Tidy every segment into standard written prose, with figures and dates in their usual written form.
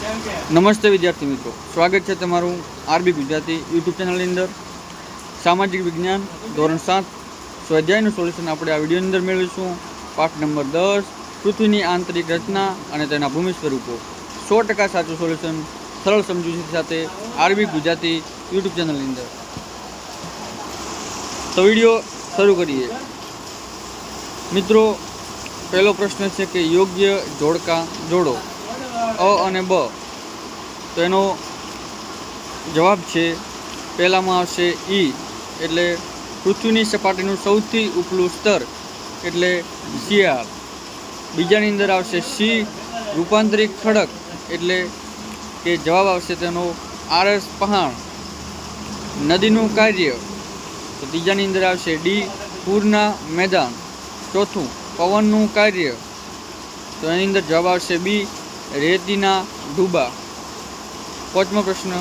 નમસ્તે વિદ્યાર્થી મિત્રો, સ્વાગત છે તમારું આરબી ગુજરાતી યુટ્યુબ ચેનલની અંદર. સામાજિક વિજ્ઞાન ધોરણ 7 સ્વાધ્યાયનું સોલ્યુશન આપણે આ વિડીયોની અંદર મેળવીશું. પાઠ નંબર 10, પૃથ્વીની આંતરિક રચના અને તેના ભૂમિ સ્વરૂપો. 100% સાચું સોલ્યુશન સરળ સમજૂતી સાથે આરબી ગુજરાતી યુટ્યુબ ચેનલની અંદર. તો વિડીયો શરૂ કરીએ. મિત્રો, પહેલો પ્રશ્ન છે કે યોગ્ય જોડકા જોડો. અ અને બ. તો એનો જવાબ છે પહેલામાં આવશે ઈ એટલે પૃથ્વીની સપાટીનું સૌથી ઉપલું સ્તર એટલે શિયાળ. બીજાની અંદર આવશે સી રૂપાંતરિક ખડક એટલે કે જવાબ આવશે તેનો આરસ પહાણ. નદીનું કાર્ય તો ત્રીજાની અંદર આવશે ડી પૂરના મેદાન. ચોથું પવનનું કાર્ય તો એની અંદર જવાબ આવશે બી રેતીના ડૂબા. પાંચમો પ્રશ્ન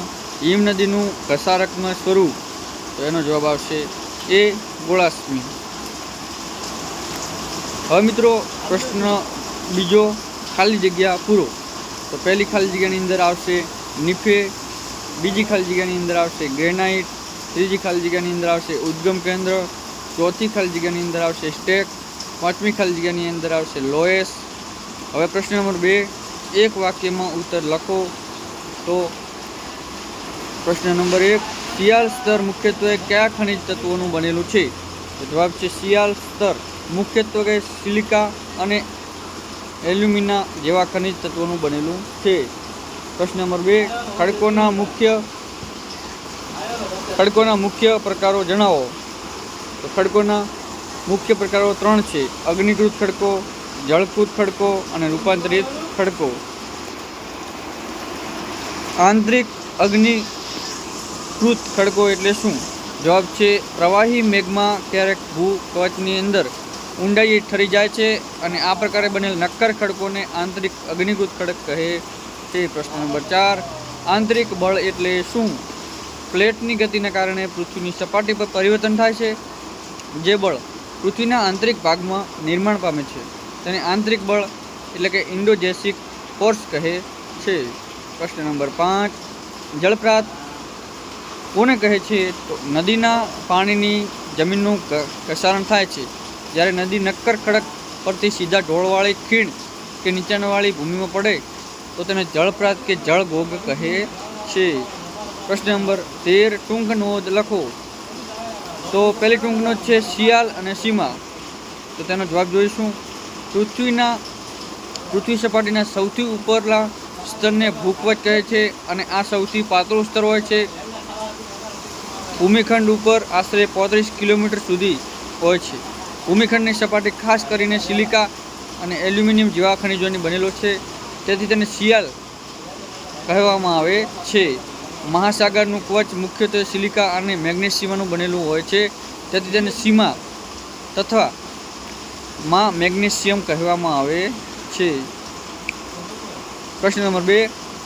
હિમ નદીનું ઘસારકમય સ્વરૂપ તો એનો જવાબ આવશે એ ગોળાશ્મી. હવે મિત્રો પ્રશ્ન બીજો, ખાલી જગ્યા પૂરો. તો પહેલી ખાલી જગ્યાની અંદર આવશે નિફે, બીજી ખાલી જગ્યાની અંદર આવશે ગ્રેનાઇટ, ત્રીજી ખાલી જગ્યાની અંદર આવશે ઉદ્ગમ કેન્દ્ર, ચોથી ખાલી જગ્યાની અંદર આવશે સ્ટેક, પાંચમી ખાલી જગ્યાની અંદર આવશે લોએસ. હવે પ્રશ્ન નંબર 2, એક વાક્યમાં ઉત્તર લખો. તો પ્રશ્ન નંબર 1, શિયાળ સ્તર મુખ્યત્વે કયા ખનિજ તત્વોનું બનેલું છે? તો જવાબ છે શિયાળ સ્તર મુખ્યત્વે સિલિકા અને એલ્યુમિના જેવા ખનિજ તત્વોનું બનેલું છે. પ્રશ્ન નંબર 2, ખડકોના મુખ્ય પ્રકારો જણાવો. તો ખડકોના મુખ્ય પ્રકારો 3 છે: અગ્નિકૃત ખડકો, જળકૃત ખડકો અને રૂપાંતરિત ખડકો. આંતરિક અગ્નિકૃત ખડકો એટલે શું? જવાબ છે પ્રવાહી મેઘમાં ક્યારેક ભૂ કવચની અંદર ઊંડાઈએ ઠરી જાય છે અને આ પ્રકારે બનેલ નક્કર ખડકોને આંતરિક અગ્નિકૃત ખડક કહે છે. પ્રશ્ન નંબર 4, આંતરિક બળ એટલે શું? પ્લેટની ગતિના કારણે પૃથ્વીની સપાટી પર પરિવર્તન થાય છે. જે બળ પૃથ્વીના આંતરિક ભાગમાં નિર્માણ પામે છે તેને આંતરિક બળ એટલે કે ઇન્ડોજેસિક ફોર્સ કહે છે. પ્રશ્ન નંબર 5, જળપ્રાત કોને કહે છે? તો નદીના પાણીની જમીનનું ઘસારણ થાય છે. જ્યારે નદી નક્કર ખડક પરથી સીધા ઢોળવાળી ખીણ કે નીચાણવાળી ભૂમિમાં પડે તો તેને જળપ્રાત કે જળભોગ કહે છે. પ્રશ્ન નંબર 13, ટૂંક નોંધ લખો. તો પહેલી ટૂંક નોંધ છે શિયાળ અને સીમા. તો તેનો જવાબ જોઈશું. પૃથ્વી સપાટીના સૌથી ઉપરના સ્તરને ભૂકવચ કહે છે અને આ સૌથી પાતળું સ્તર હોય છે. ભૂમિખંડ ઉપર આશરે 35 કિલોમીટર સુધી હોય છે. ભૂમિખંડની સપાટી ખાસ કરીને સિલિકા અને એલ્યુમિનિયમ જેવા ખનિજોની બનેલો છે, તેથી તેને શિયાળ કહેવામાં આવે છે. મહાસાગરનું કવચ મુખ્યત્વે સિલિકા અને મેગ્નેશિયમનું બનેલું હોય છે, તેથી તેને સીમા તથા માં મેગ્નેશિયમ કહેવામાં આવે છે. પ્રશ્ન નંબર 2,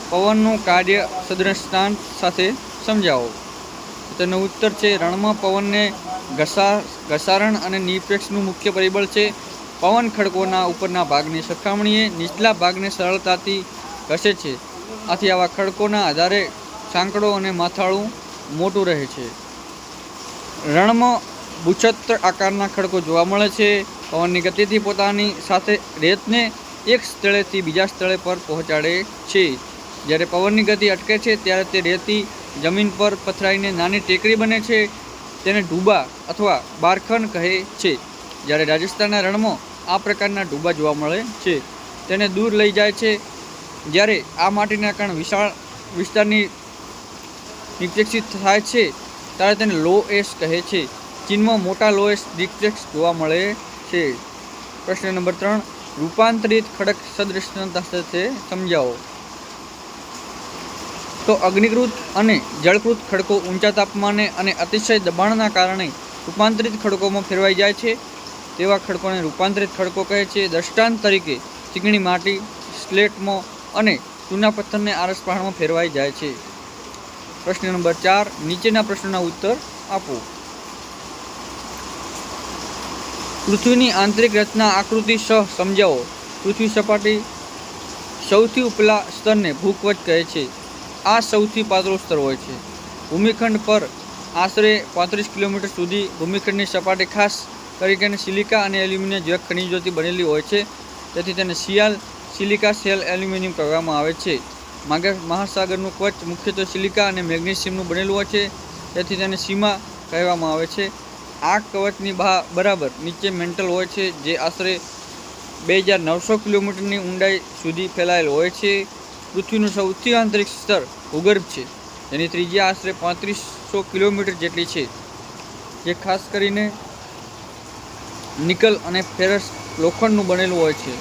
પવનનું કાર્ય સદૃષ્ટાંત સાથે સમજાવો. તેનો ઉત્તર છે રણમાં પવનને ઘસારણ અને નિરપેક્ષનું મુખ્ય પરિબળ છે. પવન ખડકોના ઉપરના ભાગની સરખામણીએ નીચલા ભાગને સરળતાથી ઘસે છે. આથી આવા ખડકોના આધારે સાંકડો અને માથાળું મોટું રહે છે. રણમાં ભૂછત્ર આકારના ખડકો જોવા મળે છે. પવનની ગતિથી પોતાની સાથે રેતને એક સ્થળેથી બીજા સ્થળે પર પહોંચાડે છે. જ્યારે પવનની ગતિ અટકે છે ત્યારે તે રેતી જમીન પર પથરાઈને નાની ટેકરી બને છે. તેને ડૂબા અથવા બારખન કહે છે. જ્યારે રાજસ્થાનના રણમાં આ પ્રકારના ડૂબા જોવા મળે છે. તેને દૂર લઈ જાય છે. જ્યારે આ માટીના કણ વિશાળ વિસ્તારની નિક્ષેપિત થાય છે ત્યારે તેને લોએસ કહે છે. ચીનમાં મોટા લોએસ નિક્ષેપ જોવા મળે છે. પ્રશ્ન નંબર 3, રૂપાંતરિત ખડક સદૃષ્ટાંત સાથે સમજાવો. તો અગ્નિકૃત અને જળકૃત ખડકો ઊંચા તાપમાને અને અતિશય દબાણના કારણે રૂપાંતરિત ખડકોમાં ફેરવાઈ જાય છે. તેવા ખડકોને રૂપાંતરિત ખડકો કહે છે. દ્રષ્ટાંત તરીકે ચીકણી માટી સ્લેટમાં અને ચૂના પથ્થરને આરસ પહાણમાં ફેરવાઈ જાય છે. પ્રશ્ન નંબર 4, નીચેના પ્રશ્નોના ઉત્તર આપો. પૃથ્વીની આંતરિક રચના આકૃતિ સમજાવો. પૃથ્વી સપાટી સૌથી ઉપલા સ્તરને ભૂકવચ કહે છે. આ સૌથી પાતળું સ્તર હોય છે. ભૂમિખંડ પર આશરે 35 કિલોમીટર સુધી ભૂમિખંડની સપાટી ખાસ કરીને સિલિકા અને એલ્યુમિનિયમ જેવા ખનિજોથી બનેલી હોય છે, તેથી તેને સિલિકા શેલ એલ્યુમિનિયમ કહેવામાં આવે છે. મહાસાગરનું કવચ મુખ્યત્વે સિલિકા અને મેગ્નેશિયમનું બનેલું હોય છે, તેથી તેને સીમા કહેવામાં આવે છે. આ કવચની બરાબર નીચે મેન્ટલ હોય છે, જે આશરે 2900 કિલોમીટરની ઊંડાઈ સુધી ફેલાયેલ હોય છે. પૃથ્વીનું સૌથી આંતરિક સ્તર ભૂગર્ભ છે, જેની ત્રિજ્યા આશરે 3500 કિલોમીટર જેટલી છે, જે ખાસ કરીને નિકલ અને ફેરસ લોખંડનું બનેલું હોય છે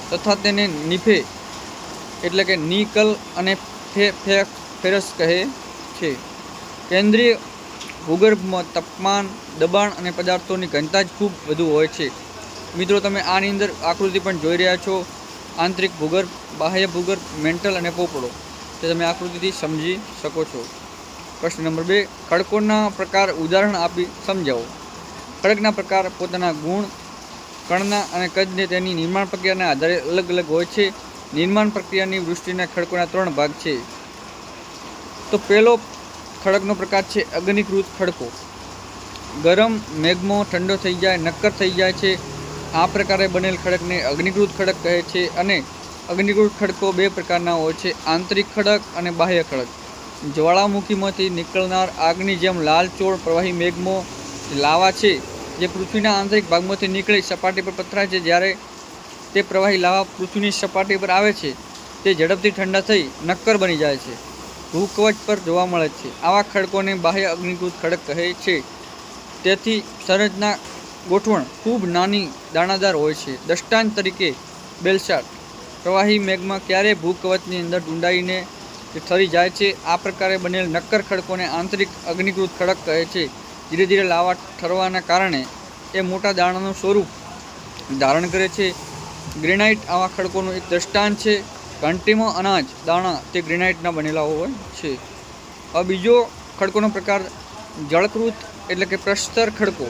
તથા તેને નિફે એટલે કે નિકલ અને ફેરસ કહે છે. કેન્દ્રીય ભૂગર્ભમાં તાપમાન, દબાણ અને પદાર્થોની ઘનતા જ ખૂબ વધુ હોય છે. મિત્રો, તમે આની અંદર આકૃતિ પણ જોઈ રહ્યા છો. આંતરિક ભૂગર્ભ, બાહ્ય ભૂગર્ભ, મેન્ટલ અને પોપડો, તે તમે આકૃતિથી સમજી શકો છો. પ્રશ્ન નંબર 2, ખડકોના પ્રકાર ઉદાહરણ આપી સમજાવો. ખડકના પ્રકાર પોતાના ગુણ, કણના અને કદને તેની નિર્માણ પ્રક્રિયાના આધારે અલગ અલગ હોય છે. નિર્માણ પ્રક્રિયાની દૃષ્ટિના ખડકોના 3 ભાગ છે. તો પહેલો ખડકનો પ્રકાર છે અગ્નિકૃત ખડકો. ગરમ મેગ્મો ઠંડો થઈ જાય, નક્કર થઈ જાય છે. આ પ્રકારે બનેલ ખડકને અગ્નિકૃત ખડક કહે છે. અને અગ્નિકૃત ખડકો 2 પ્રકારના હોય છે, આંતરિક ખડક અને બાહ્ય ખડક. જ્વાળામુખીમાંથી નીકળનાર આગની જેમ લાલચોળ પ્રવાહી મેગ્મો લાવા છે, જે પૃથ્વીના આંતરિક ભાગમાંથી નીકળી સપાટી પર પથરાય છે. જ્યારે તે પ્રવાહી લાવા પૃથ્વીની સપાટી પર આવે છે, તે ઝડપથી ઠંડા થઈ નક્કર બની જાય છે. ભૂકવચ પર જોવા મળે છે. આવા ખડકોને બાહ્ય અગ્નિકૃત ખડક કહે છે. તેથી સંરચના ગોઠવણ ખૂબ નાની, દાણાદાર હોય છે. દ્રષ્ટાંત તરીકે બેલસાલ્ટ પ્રવાહી મેગ્મા ક્યારેય ભૂકવચની અંદર ઊંડાઈને ઠરી જાય છે. આ પ્રકારે બનેલ નક્કર ખડકોને આંતરિક અગ્નિકૃત ખડક કહે છે. ધીરે ધીરે લાવા ઠરવાના કારણે એ મોટા દાણાનું સ્વરૂપ ધારણ કરે છે. ગ્રેનાઇટ આવા ખડકોનું એક દ્રષ્ટાંત છે. ઘંટીમાં અનાજ દાણા તે ગ્રેનાઇટના બનેલા હોય છે. હવે બીજો ખડકોનો પ્રકાર જળકૃત એટલે કે પ્રસ્તર ખડકો.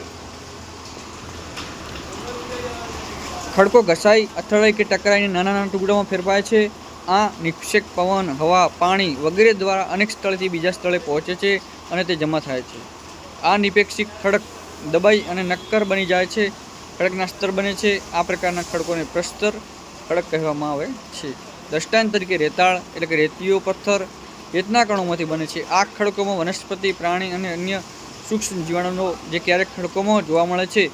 ખડકો ઘસાઈ, અથડાઈ કે ટકરાઈને નાના નાના ટુકડામાં ફેરવાય છે. આ નિક્ષેપ પવન, હવા, પાણી વગેરે દ્વારા અનેક સ્થળેથી બીજા સ્થળે પહોંચે છે અને તે જમા થાય છે. આ નિપેક્ષિક ખડક દબાઈ અને નક્કર બની જાય છે, ખડકના સ્તર બને છે. આ પ્રકારના ખડકોને પ્રસ્તર ખડક કહેવામાં આવે છે. દ્રષ્ટાંત તરીકે રેતાળ એટલે કે રેતીયો પથ્થર રેતના કણોમાંથી બને છે. આ ખડકોમાં વનસ્પતિ, પ્રાણી અને અન્ય સૂક્ષ્મ જીવાણુઓ જે ક્યારેક ખડકોમાં જોવા મળે છે,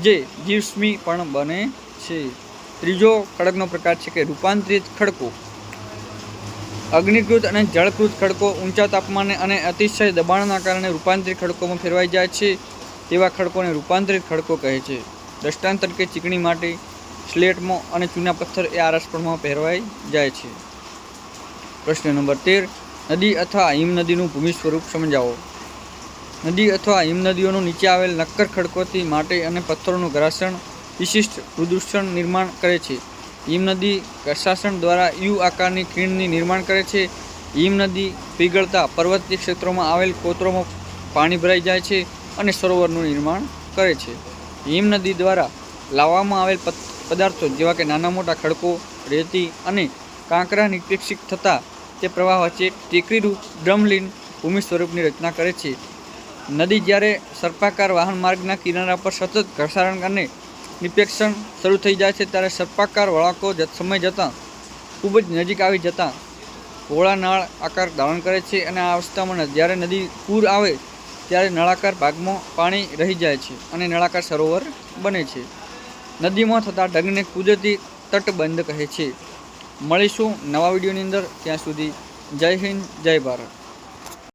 જે જીવસ્મી પણ બને છે. ત્રીજો ખડકનો પ્રકાર છે કે રૂપાંતરિત ખડકો. અગ્નિકૃત અને જળકૃત ખડકો ઊંચા તાપમાને અને અતિશય દબાણના કારણે રૂપાંતરિત ખડકોમાં ફેરવાઈ જાય છે. તેવા ખડકોને રૂપાંતરિત ખડકો કહે છે. દ્રષ્ટાંત તરીકે ચીકણી માટી, સ્લેટમાં અને ચૂના પથ્થર એ આ રસપણમાં ફેરવાઈ જાય છે. પ્રશ્ન નંબર 13, નદી અથવા હિમનદીનું ભૂમિ સ્વરૂપ સમજાવો. નદી અથવા હિમનદીઓનું નીચે આવેલ નક્કર ખડકોથી માટી અને પથ્થરોનું ઘર્ષણ વિશિષ્ટ પ્રદૂષણ નિર્માણ કરે છે. હિમનદી ઘર્ષણ દ્વારા યુ આકારની ખીણની નિર્માણ કરે છે. હિમનદી પીગળતા પર્વતીય ક્ષેત્રોમાં આવેલ કોતરોમાં પાણી ભરાઈ જાય છે અને સરોવરનું નિર્માણ કરે છે. હિમનદી દ્વારા લાવવામાં આવેલ પદાર્થો જેવા કે નાના મોટા ખડકો, રેતી અને કાંકરા નિક્ષેપિત થતાં તે પ્રવાહ વચ્ચે ટેકરીરૂપ ડ્રમલીન ભૂમિ સ્વરૂપની રચના કરે છે. નદી જ્યારે સર્પાકાર વાહન માર્ગના કિનારા પર સતત ઘર્ષણ અને નિક્ષેપણ શરૂ થઈ જાય છે, ત્યારે સર્પાકાર વળાંકો સમય જતાં ખૂબ જ નજીક આવી જતાં પહોળા નળ આકાર ધારણ કરે છે. અને આ અવસ્થામાં જ્યારે નદી પૂર આવે ત્યારે નળાકાર ભાગમાં પાણી રહી જાય છે અને નળાકાર સરોવર બને છે. નદીમાં થતા ઢગને કુદરતી તટબંધ કહે છે. મળીશું નવા વિડીયોની અંદર. ત્યાં સુધી જય હિન્દ, જય ભારત.